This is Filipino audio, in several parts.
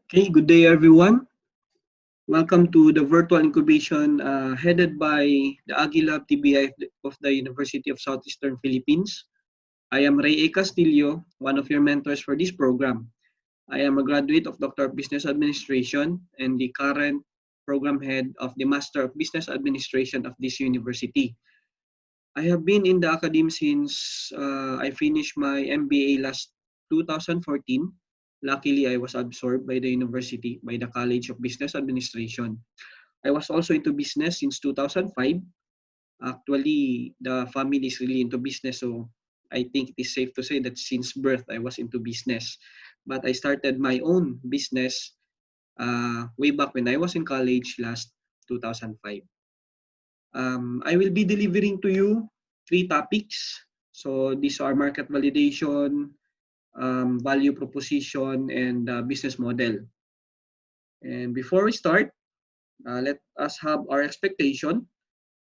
Okay, good day everyone. Welcome to the virtual incubation headed by the AGILab TBI of the University of Southeastern Philippines. I am Ray A. Castillo, one of your mentors for this program. I am a graduate of Doctor of Business Administration and the current program head of the Master of Business Administration of this university. I have been in the academy since I finished my MBA last 2014. Luckily, I was absorbed by the university, by the College of Business Administration. I was also into business since 2005. Actually, the family is really into business, so I think it is safe to say that since birth, I was into business. But I started my own business way back when I was in college last 2005. I will be delivering to you three topics. So these are market validation, value proposition, and business model. And before we start, let us have our expectation.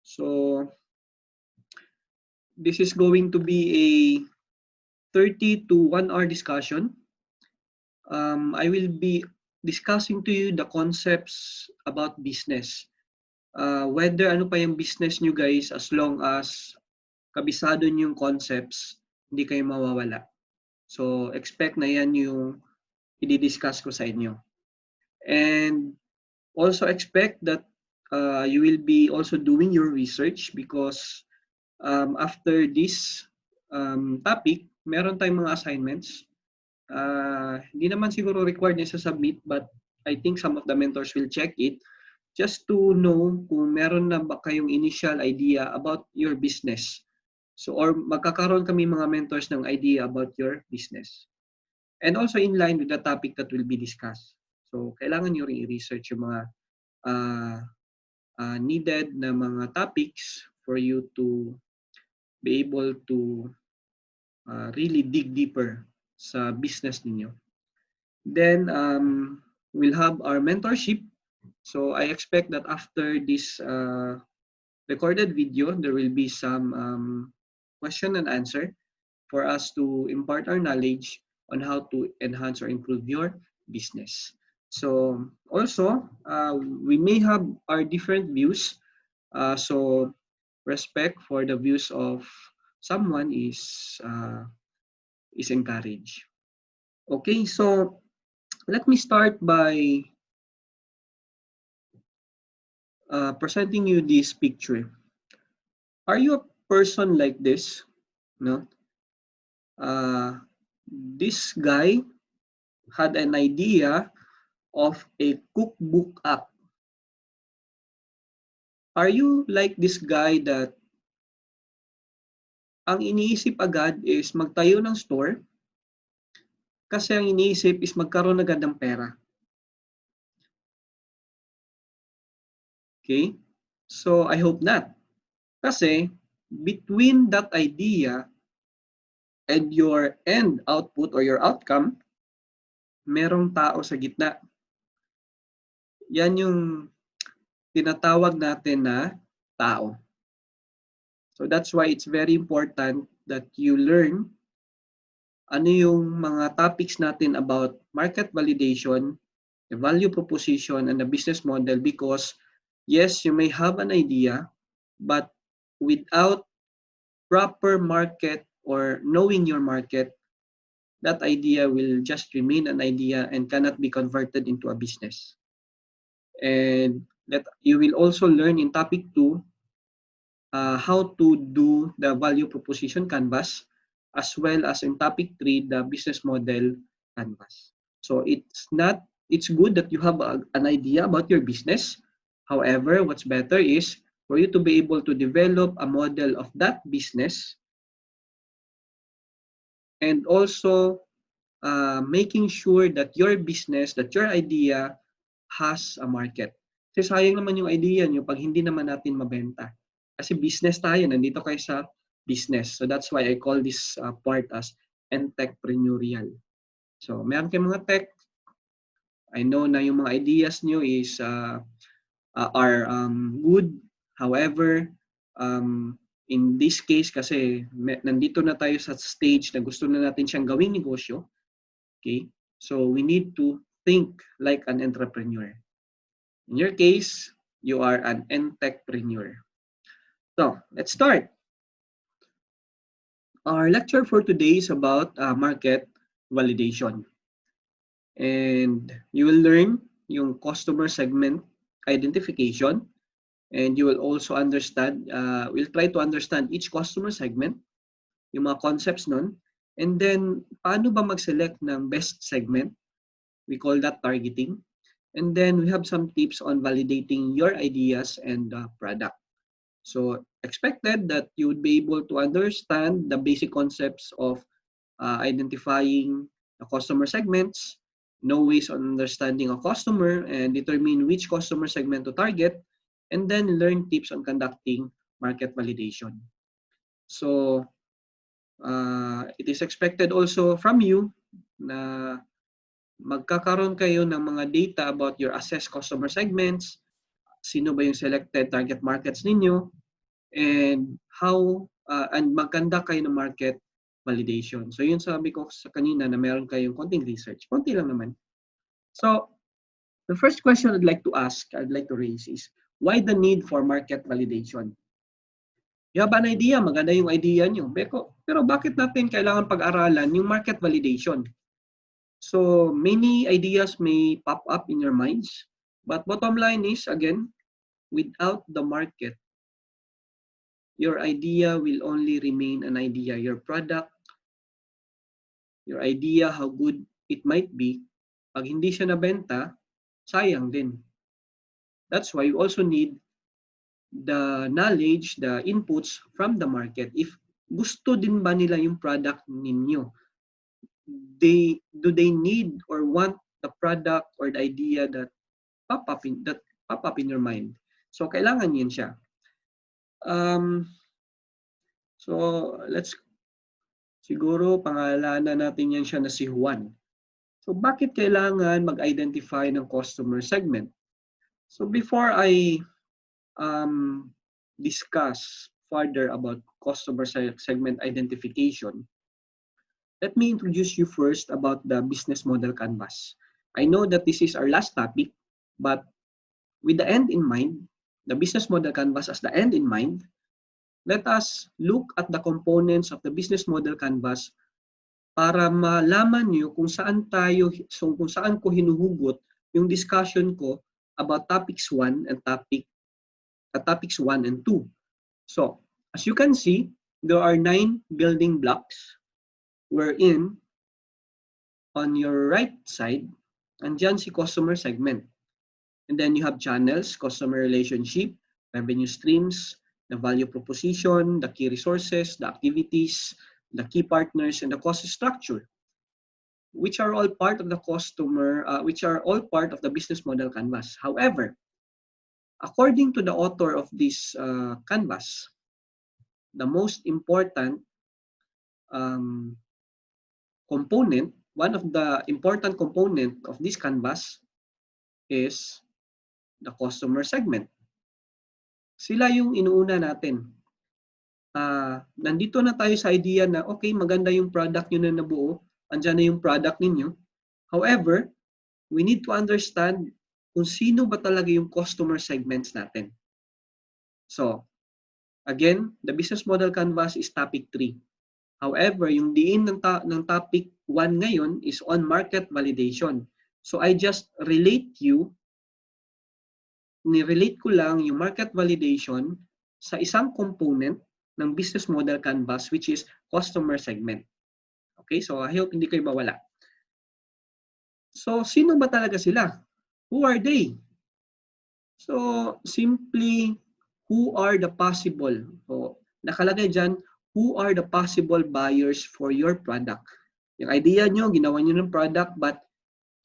So this is going to be a 30 to 1 hour discussion. I will be discussing to you the concepts about business. Whether ano pa yung business nyo guys, as long as kabisado nyo yung concepts, hindi kayo mawawala. So, expect na yan yung i-discuss ko sa inyo. And also expect that you will be also doing your research because after this topic, meron tayong mga assignments. Hindi naman siguro required niya sa submit, but I think some of the mentors will check it just to know kung meron na ba kayong initial idea about your business. So, or magkakaroon kami mga mentors ng idea about your business. And also in line with the topic that will be discussed. So, kailangan nyo rin i-research yung mga needed na mga topics for you to be able to really dig deeper sa business ninyo. Then, we'll have our mentorship. So, I expect that after this recorded video, there will be some question and answer for us to impart our knowledge on how to enhance or improve your business. So also, we may have our different views. So respect for the views of someone is encouraged. Okay, so let me start by presenting you this picture. Are you a person like this? No. This guy had an idea of a cookbook app. Are you like this guy that ang iniisip agad is magtayo ng store kasi ang iniisip is magkaroon agad ng pera? Okay? So, I hope not. Kasi, between that idea and your end output or your outcome, merong tao sa gitna. Yan yung tinatawag natin na tao. So that's why it's very important that you learn ano yung mga topics natin about market validation, the value proposition, and the business model because yes, you may have an idea, but without proper market or knowing your market, that idea will just remain an idea and cannot be converted into a business. And that you will also learn in topic 2 how to do the value proposition canvas as well as in topic 3 the business model canvas. So it's good that you have an idea about your business. However, what's better is for you to be able to develop a model of that business and also making sure that your business, that your idea has a market. Kasi sayang naman yung idea nyo pag hindi naman natin mabenta. Kasi business tayo, nandito kayo sa business. So that's why I call this part as entrepreneurial. So meron kayong mga tech. I know na yung mga ideas nyo is are good. However, in this case kasi nandito na tayo sa stage na gusto na natin siyang gawing negosyo. Okay? So we need to think like an entrepreneur. In your case, you are an entrepreneur. So, let's start. Our lecture for today is about market validation. And you will learn yung customer segment identification, and you will also understand, we'll try to understand each customer segment, yung mga concepts nun, and then paano ba mag-select ng best segment? We call that targeting. And then we have some tips on validating your ideas and product. So expected that you would be able to understand the basic concepts of identifying the customer segments, know ways on understanding a customer, and determine which customer segment to target, and then learn tips on conducting market validation. So it is expected also from you na magkakaroon kayo ng mga data about your assessed customer segments, sino ba yung selected target markets ninyo, and how and magkanda kayo ng market validation. So yun sabi ko sa kanina na meron kayong konting research. Konti lang naman. So the first question I'd like to raise is, why the need for market validation? You have an idea, maganda yung idea nyo. Pero bakit natin kailangan pag-aralan yung market validation? So many ideas may pop up in your minds, but bottom line is, again, without the market, your idea will only remain an idea. Your product, your idea how good it might be, pag hindi siya nabenta, sayang din. That's why you also need the knowledge, the inputs from the market. If gusto din ba nila yung product ninyo? Do they need or want the product or the idea that pop up in your mind? So kailangan yun siya. So siguro pangalanan natin yan siya na si Juan. So bakit kailangan mag-identify ng customer segment? So before I discuss further about customer segment identification, let me introduce you first about the business model canvas. I know that this is our last topic, but with the end in mind, the business model canvas as the end in mind, let us look at the components of the business model canvas para malaman niyo kung saan ko hinuhugot yung discussion ko about topics 1 and topics 1 and 2. So, as you can see, there are 9 building blocks wherein on your right side, andyan si customer segment. And then you have channels, customer relationship, revenue streams, the value proposition, the key resources, the activities, the key partners, and the cost structure, which are all part of the business model canvas. However, according to the author of this canvas, the most important component, one of the important component of this canvas is the customer segment. Sila yung inuuna natin. Nandito na tayo sa idea na okay, maganda yung product nyo na nabuo, andyan na yung product ninyo. However, we need to understand kung sino ba talaga yung customer segments natin. So, again, the business model canvas is topic 3. However, yung diin ng topic 1 ngayon is on market validation. So, I just nirelate ko lang yung market validation sa isang component ng business model canvas, which is customer segment. Okay, so I hope hindi kayo mawala. So, sino ba talaga sila? Who are they? So, simply, who are the possible? So, nakalagay dyan, who are the possible buyers for your product? Yung idea nyo, ginawa nyo ng product, but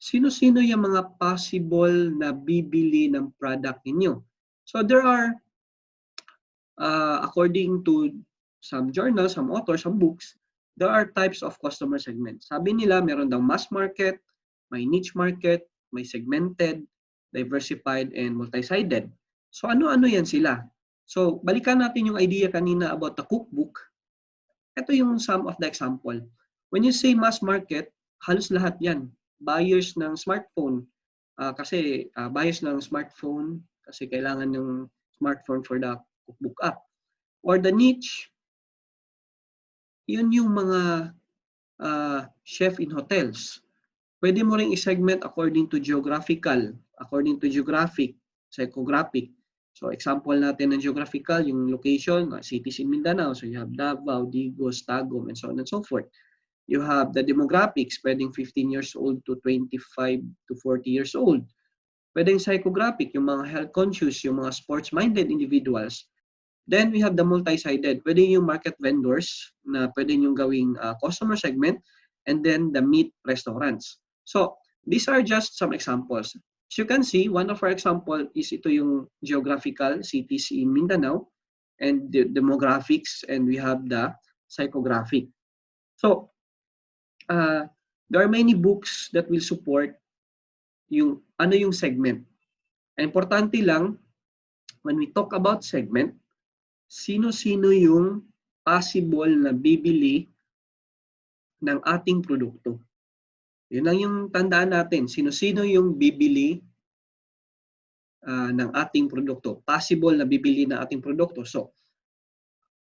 sino-sino yung mga possible na bibili ng product ninyo? So, there are, according to some journals, some authors, some books, there are types of customer segments. Sabi nila, meron daw mass market, may niche market, may segmented, diversified, and multi-sided. So ano-ano yan sila? So balikan natin yung idea kanina about the cookbook. Ito yung some of the example. When you say mass market, halos lahat yan. buyers ng smartphone. Kasi buyers ng smartphone kasi kailangan ng smartphone for the cookbook app. Or the niche, yun yung mga chef in hotels. Pwede mo ring i-segment according to geographic, psychographic. So example natin ng geographical, yung location, cities in Mindanao. So you have Davao, Digos, Tagum, and so on and so forth. You have the demographics, pwedeng 15 years old to 25 to 40 years old. Pwedeng psychographic, yung mga health conscious, yung mga sports-minded individuals. Then we have the multi-sided. Pwede yung market vendors na pwede yung gawing customer segment, and then the meat restaurants. So these are just some examples. As you can see, one of our example is ito yung geographical cities in Mindanao and the demographics, and we have the psychographic. So there are many books that will support yung ano yung segment. Importante lang, when we talk about segment, sino-sino yung possible na bibili ng ating produkto. Yun lang yung tandaan natin. Sino-sino yung bibili ng ating produkto. Possible na bibili ng ating produkto. So,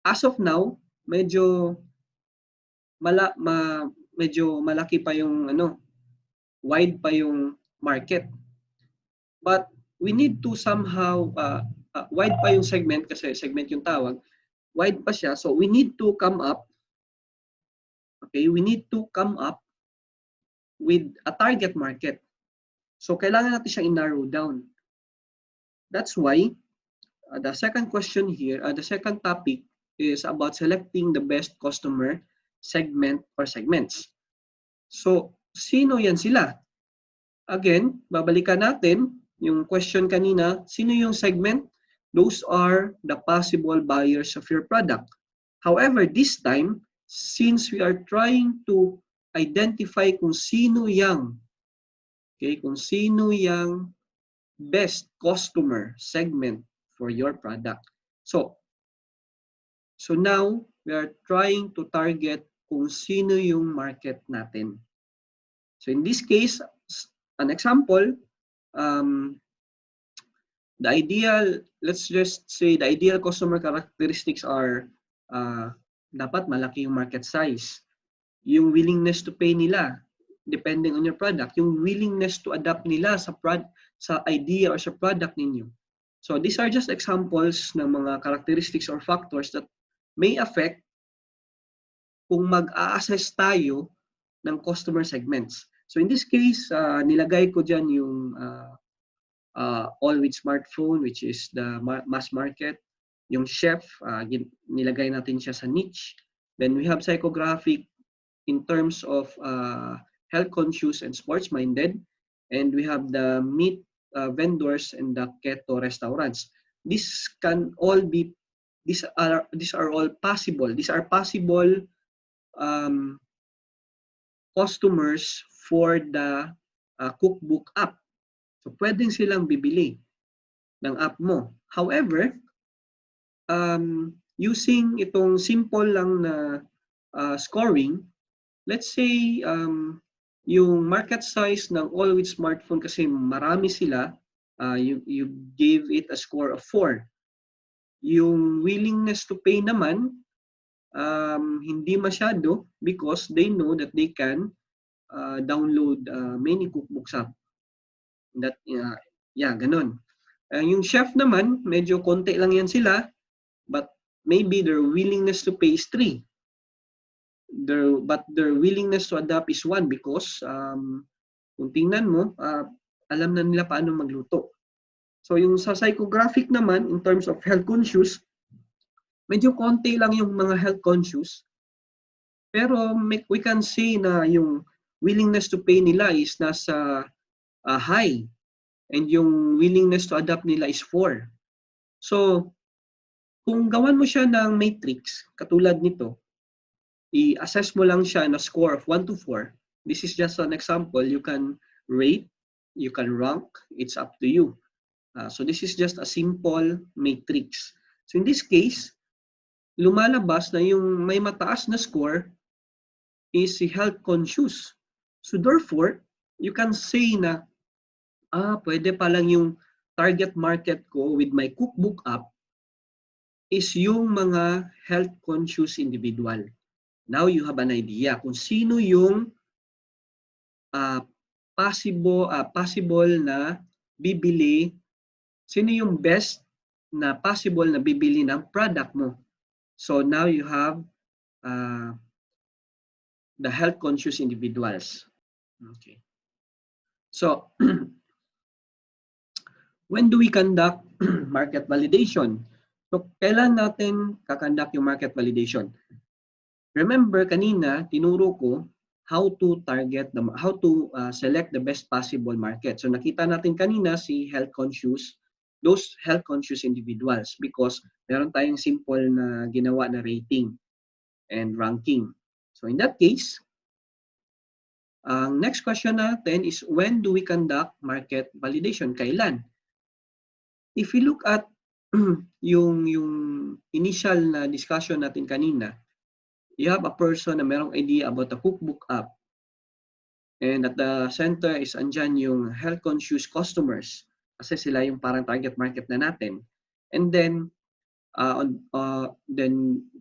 as of now, medyo malaki pa yung wide pa yung market. But we need to somehow wide pa yung segment kasi segment yung tawag. Wide pa siya. So we need to come up with a target market. So kailangan natin siyang i-narrow down. That's why the second question here, the second topic is about selecting the best customer segment or segments. So sino yan sila? Again, babalikan natin yung question kanina, sino yung segment? Those are the possible buyers of your product. However, this time, since we are trying to identify kung sino yung best customer segment for your product. So now, we are trying to target kung sino yung market natin. So in this case, an example, let's just say the ideal customer characteristics are dapat malaki yung market size. Yung willingness to pay nila, depending on your product, yung willingness to adapt nila sa idea or sa product ninyo. So these are just examples ng mga characteristics or factors that may affect kung mag-a-assess tayo ng customer segments. So in this case, nilagay ko dyan yung all with smartphone, which is the mass market. Yung chef, nilagay natin siya sa niche. Then we have psychographic in terms of health conscious and sports-minded. And we have the meat vendors and the keto restaurants. These are all possible. These are possible customers for the cookbook app. So, pwedeng silang bibili ng app mo. However, using itong simple lang na scoring, let's say yung market size ng all with smartphone kasi marami sila, you gave it a score of 4. Yung willingness to pay naman, hindi masyado because they know that they can download many cookbooks app. Ganun. Yung chef naman, medyo konti lang yan sila, but maybe their willingness to pay is 3. But their willingness to adapt is 1 because kung tingnan mo, alam na nila paano magluto. So yung sa psychographic naman, in terms of health conscious, medyo konti lang yung mga health conscious. Pero we can say na yung willingness to pay nila is nasa high. And yung willingness to adapt nila is 4. So, kung gawan mo siya ng matrix, katulad nito, i-assess mo lang siya na score of 1 to 4. This is just an example. You can rate, you can rank, it's up to you. So, this is just a simple matrix. So, in this case, lumalabas na yung may mataas na score is si health conscious. So, therefore, you can say na, pwede palang yung target market ko with my cookbook app is yung mga health-conscious individual. Now you have an idea kung sino yung possible na bibili, sino yung best na possible na bibili ng product mo. So now you have the health-conscious individuals. Okay. So when do we conduct market validation? So kailan natin kakonduct yung market validation? Remember kanina tinuro ko how to select the best possible market. So nakita natin kanina si those health conscious individuals because meron tayong simple na ginawa na rating and ranking. So in that case, ang next question natin is when do we conduct market validation? Kailan? If we look at yung initial na discussion natin kanina, you have a person na merong idea about the cookbook app. And at the center is andyan yung health-conscious customers kasi sila yung parang target market na natin. And then,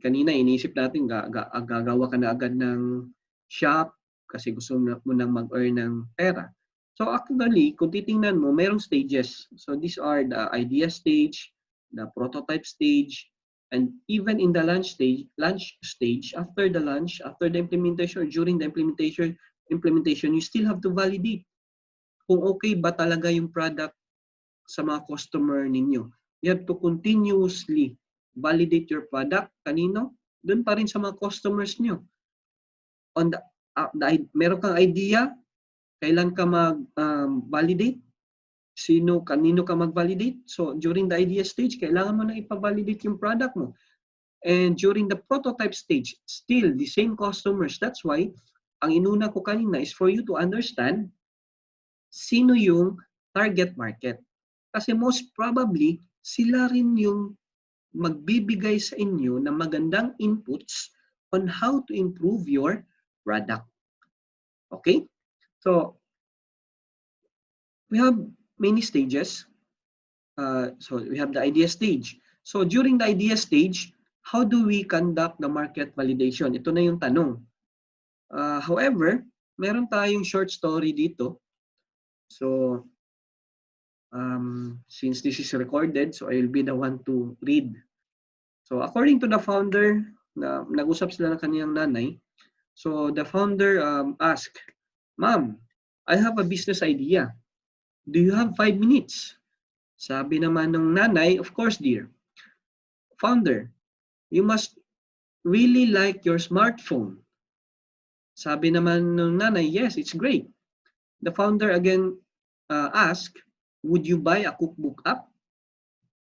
kanina inisip natin gagawa ka na agad ng shop kasi gusto mo nang mag-earn ng pera. So actually, kung titingnan mo, merong stages. So these are the idea stage, the prototype stage, and even in the launch stage, after the launch, after the implementation, or during the implementation, you still have to validate kung okay ba talaga yung product sa mga customer ninyo. You have to continuously validate your product. Kanino? Doon pa rin sa mga customers nyo. Meron kang idea, kailan ka mag-validate? Kanino ka mag-validate? So, during the idea stage, kailangan mo na ipa-validate yung product mo. And during the prototype stage, still the same customers. That's why, ang inuna ko kanina is for you to understand sino yung target market. Kasi most probably, sila rin yung magbibigay sa inyo ng magandang inputs on how to improve your product. Okay? So, we have many stages. So, we have the idea stage. So, during the idea stage, how do we conduct the market validation? Ito na yung tanong. However, meron tayong short story dito. So, since this is recorded, so I will be the one to read. So, according to the founder, nag-usap sila ng kaniyang nanay. So, the founder asked, "Ma'am, I have a business idea. Do you have 5 minutes?" Sabi naman ng nanay, "Of course, dear. Founder, you must really like your smartphone." Sabi naman ng nanay, "Yes, it's great." The founder again asked, "Would you buy a cookbook app?"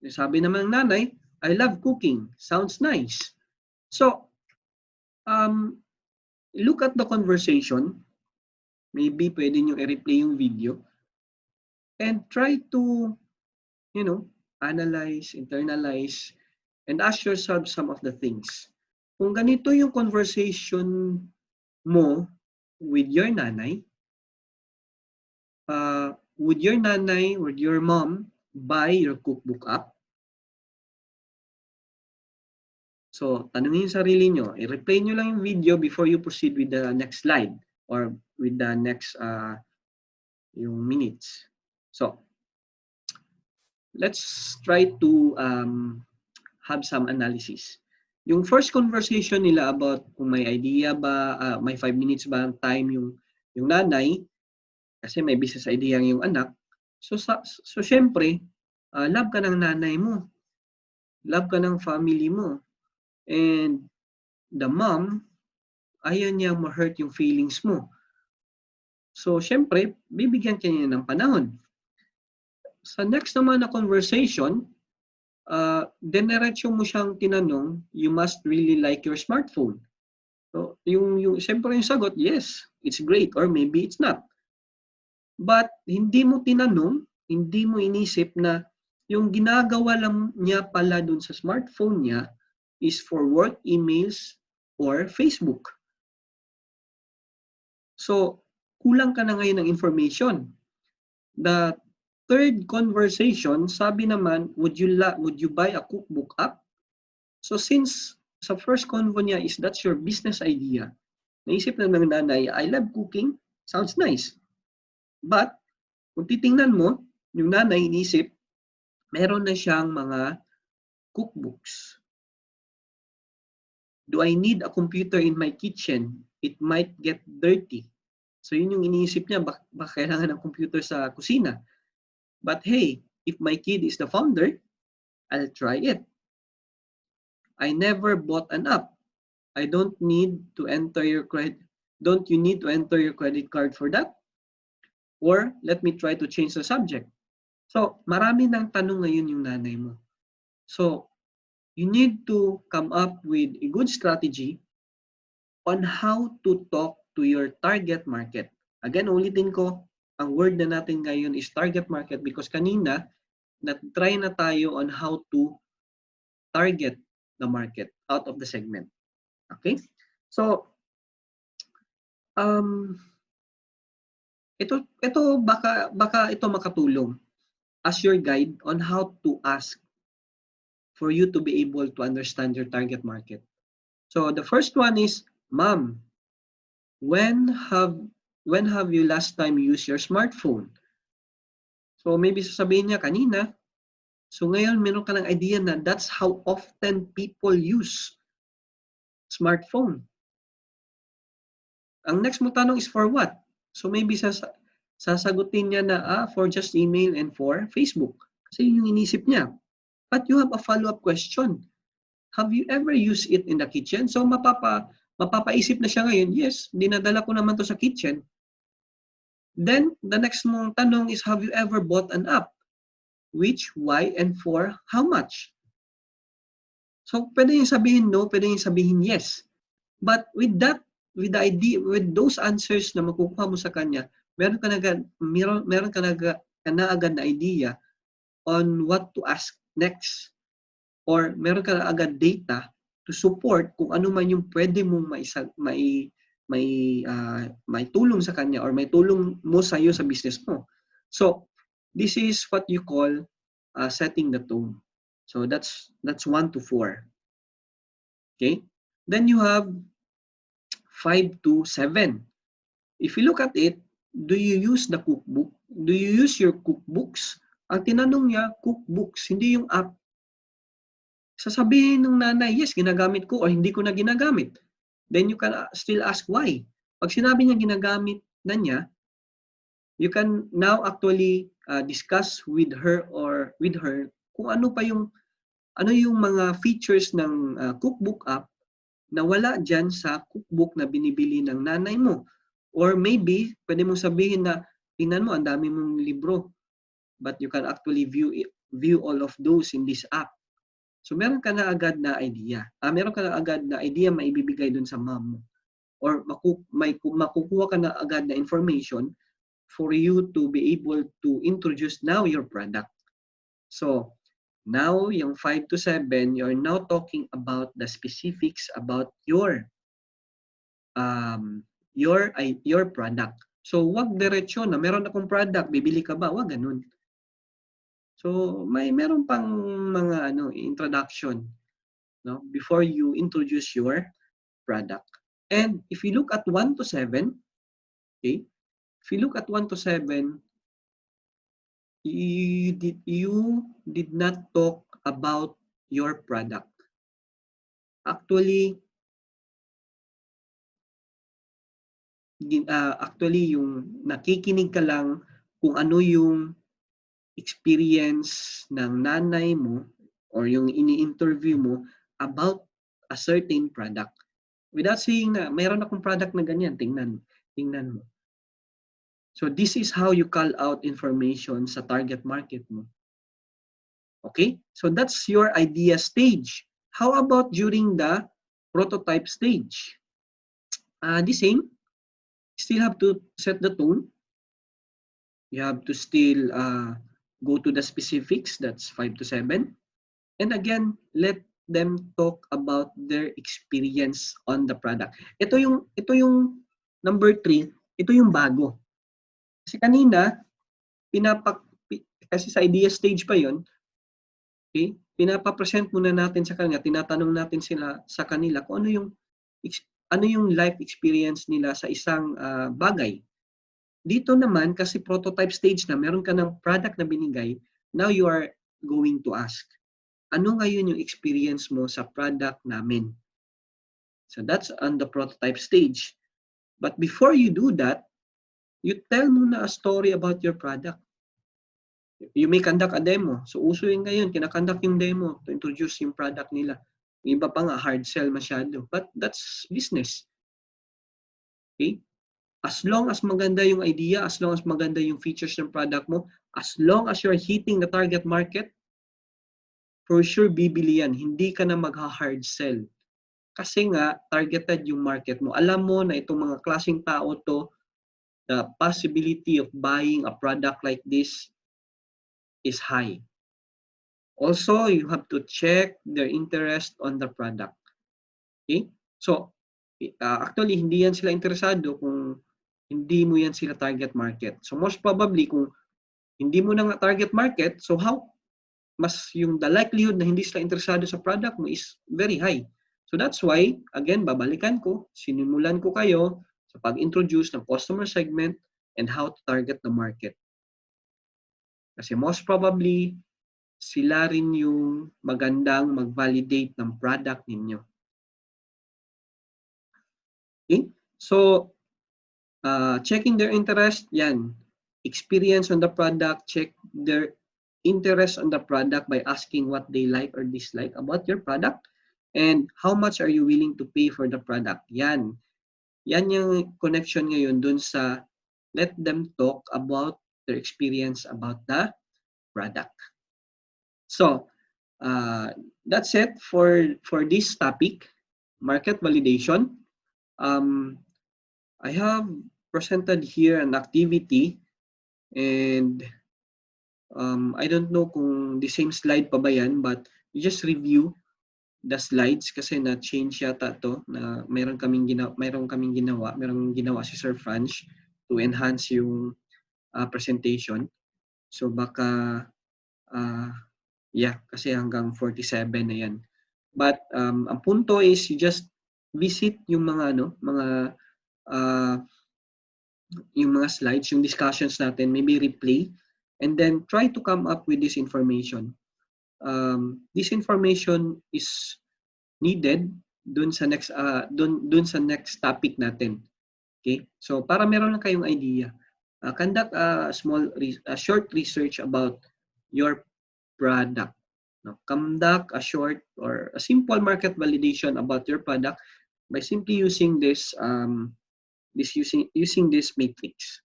Sabi naman ng nanay, "I love cooking. Sounds nice." So, look at the conversation. Maybe pwede nyo i-replay yung video. And try to, analyze, internalize, and ask yourself some of the things. Kung ganito yung conversation mo with your nanay, would your nanay or your mom buy your cookbook app? So, tanungin yung sarili nyo. I-replay nyo lang yung video before you proceed with the next slide or with the next yung minutes. So, let's try to have some analysis. Yung first conversation nila about kung may idea ba, may 5 minutes ba ang time yung nanay, kasi may business idea yung anak. So syempre, love ka ng nanay mo. Love ka ng family mo. And the mom, ayaw niya ma-hurt yung feelings mo. So syempre, bibigyan ka niya ng panahon. Sa next naman na conversation, diretso mo siyang tinanong, you must really like your smartphone. So, siyempre yung sagot, yes, it's great, or maybe it's not. But, hindi mo tinanong, hindi mo inisip na yung ginagawa lang niya pala dun sa smartphone niya is for work emails or Facebook. So, kulang ka na ngayon ng information. The third conversation, sabi naman, would you buy a cookbook app? So since sa first convo niya is that's your business idea, naisip na ng nanay, I love cooking, sounds nice. But kung titingnan mo, yung nanay inisip, meron na siyang mga cookbooks. Do I need a computer in my kitchen? It might get dirty. So yun yung iniisip niya, baka kailangan ng computer sa kusina. But hey, if my kid is the founder, I'll try it. I never bought an app. I don't need to enter your credit. Don't you need to enter your credit card for that? Or let me try to change the subject. So, marami ng tanong ngayon yung nanay mo. So, you need to come up with a good strategy on how to talk to your target market. Again, ulitin ko, ang word na natin ngayon is target market because kanina, na-try na tayo on how to target the market out of the segment. Okay? So, ito baka ito makatulong as your guide on how to ask for you to be able to understand your target market. So, the first one is, Ma'am, when have you last time used your smartphone? So, maybe sasabihin niya kanina. So, ngayon meron ka ng idea na that's how often people use smartphone. Ang next mo tanong is for what? So, maybe sasagutin niya na for just email and for Facebook. Kasi yun yung inisip niya. But you have a follow-up question. Have you ever used it in the kitchen? So, mapapaisip na siya ngayon, yes, dinadala ko naman to sa kitchen. Then, the next mong tanong is, have you ever bought an app? Which, why, and for how much? So, pwede yung sabihin no, pwede yung sabihin yes. But with the idea, with those answers na makukuha mo sa kanya, meron ka na agad na idea on what to ask next. Or meron ka na agad data to support kung ano man yung pwede mong may tulong sa kanya or may tulong mo sa iyo sa business mo. So, this is what you call setting the tone. So, that's 1 to 4. Okay? Then you have 5 to 7. If you look at it, do you use the cookbook? Do you use your cookbooks? Ang tinanong niya, cookbooks, hindi yung app. Sasabihin ng nanay, yes, ginagamit ko or hindi ko na ginagamit. Then you can still ask why. Pag sinabi niya ginagamit na niya, you can now actually discuss with her kung ano yung mga features ng cookbook app na wala dyan sa cookbook na binibili ng nanay mo. Or maybe, pwede mong sabihin na, tingnan mo, ang dami mong libro. But you can actually view all of those in this app. So, meron ka na agad na idea. Meron ka na agad na idea maibibigay dun sa mom mo. Or makukuha ka na agad na information for you to be able to introduce now your product. So, now, yung 5 to 7, you're now talking about the specifics about your product. So, wag diretsyo na meron akong product, bibili ka ba? Wag ganun. So, meron pang mga introduction, no, before you introduce your product. And if you look at 1 to 7, okay? If you look at 1 to 7, you did not talk about your product. Actually, yung nakikinig ka lang kung ano yung experience ng nanay mo or yung ini-interview mo about a certain product. Without saying na mayroon akong product na ganyan, tingnan mo. So this is how you call out information sa target market mo. Okay? So that's your idea stage. How about during the prototype stage? The same. Still have to set the tone. You have to still go to the specifics. That's 5 to 7. And again, let them talk about their experience on the product. Ito yung number 3. Ito yung bago. Kasi kanina, kasi sa idea stage pa yon, okay? Pinapa-present muna natin sa kanila, tinatanong natin sila sa kanila kung ano yung life experience nila sa isang bagay. Dito naman, kasi prototype stage na, meron ka ng product na binigay, now you are going to ask, ano ngayon yung experience mo sa product namin? So that's on the prototype stage. But before you do that, you tell muna a story about your product. You may conduct a demo. So uso yun ngayon, kinakonduct yung demo to introduce yung product nila. Yung iba pa nga, hard sell masyado. But that's business. Okay? As long as maganda yung idea, as long as maganda yung features ng product mo, as long as you're hitting the target market, for sure bibili yan. Hindi ka na mag-hard sell. Kasi nga, targeted yung market mo. Alam mo na itong mga klaseng tao to, the possibility of buying a product like this is high. Also, you have to check their interest on the product. Okay? So, actually, hindi yan sila interesado kung hindi mo yan sila target market. So, most probably, kung hindi mo na nga target market, so the likelihood na hindi sila interesado sa product mo is very high. So, that's why, again, babalikan ko, sinimulan ko kayo sa pag-introduce ng customer segment and how to target the market. Kasi most probably, sila rin yung magandang mag-validate ng product ninyo. Okay? So, checking their interest, yan. Experience on the product, check their interest on the product by asking what they like or dislike about your product and how much are you willing to pay for the product. Yan. Yan yung connection ngayon dun sa let them talk about their experience about the product. So, that's it for this topic, market validation. I have presented here an activity and I don't know kung the same slide pa ba yan, but you just review the slides kasi na-change yata to na meron kaming ginawa si Sir Franz to enhance yung presentation. So baka kasi hanggang 47 na yan. But ang punto is you just visit yung yung mga slides, yung discussions natin, maybe replay, and then try to come up with this information. This information is needed dun sa next topic natin. Okay? So para meron lang kayong idea, conduct a short research about your product. No? Conduct a short or a simple market validation about your product by simply using this using this matrix.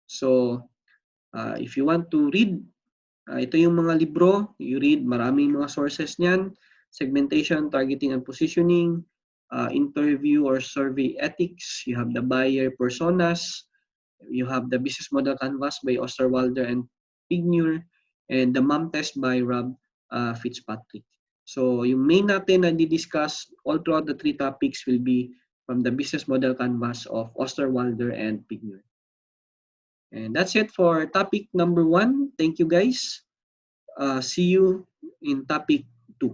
So if you want to read, ito yung mga libro, you read, maraming mga sources niyan, segmentation, targeting and positioning, interview or survey ethics, you have the buyer personas, you have the business model canvas by Osterwalder and Pigneur, and the MOM test by Rob Fitzpatrick. So yung main natin na di-discuss all throughout the three topics will be from the business model canvas of Osterwalder and Pigneur. And that's it for topic number 1. Thank you guys. See you in topic 2.